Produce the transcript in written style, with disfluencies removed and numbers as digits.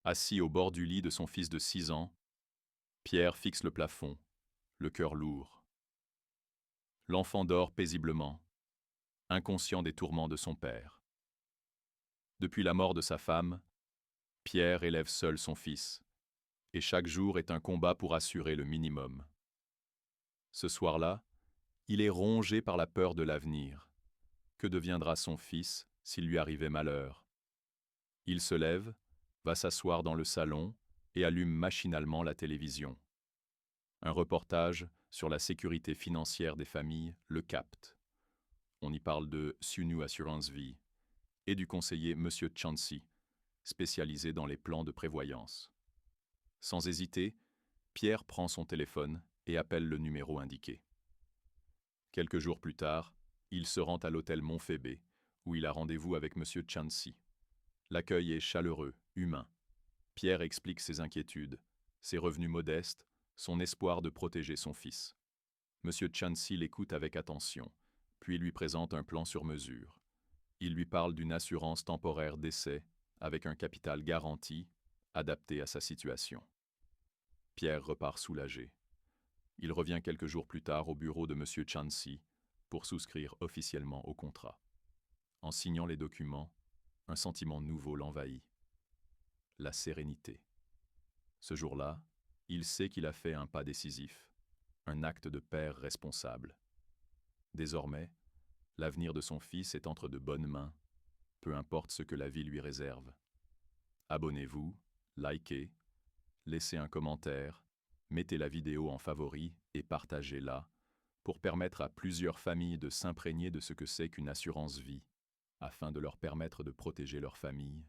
Assis au bord du lit de son fils de 6 ans, Pierre fixe le plafond, le cœur lourd. L'enfant dort paisiblement, inconscient des tourments de son père. Depuis la mort de sa femme, Pierre élève seul son fils, et chaque jour est un combat pour assurer le minimum. Ce soir-là, il est rongé par la peur de l'avenir. Que deviendra son fils s'il lui arrivait malheur? Il se lève, va s'asseoir dans le salon et allume machinalement la télévision. Un reportage sur la sécurité financière des familles le capte. On y parle de Sunu Assurance Vie et du conseiller Monsieur Chancy, spécialisé dans les plans de prévoyance. Sans hésiter, Pierre prend son téléphone et appelle le numéro indiqué. Quelques jours plus tard, il se rend à l'hôtel Montphébé, où il a rendez-vous avec Monsieur Chancy. L'accueil est chaleureux, humain. Pierre explique ses inquiétudes, ses revenus modestes, son espoir de protéger son fils. Monsieur Chancy l'écoute avec attention, puis lui présente un plan sur mesure. Il lui parle d'une assurance temporaire d'essai, avec un capital garanti, adapté à sa situation. Pierre repart soulagé. Il revient quelques jours plus tard au bureau de Monsieur Chancy pour souscrire officiellement au contrat. En signant les documents, un sentiment nouveau l'envahit. La sérénité. Ce jour-là, il sait qu'il a fait un pas décisif, un acte de père responsable. Désormais, l'avenir de son fils est entre de bonnes mains, peu importe ce que la vie lui réserve. Abonnez-vous, likez, laissez un commentaire, mettez la vidéo en favori et partagez-la pour permettre à plusieurs familles de s'imprégner de ce que c'est qu'une assurance vie, afin de leur permettre de protéger leur famille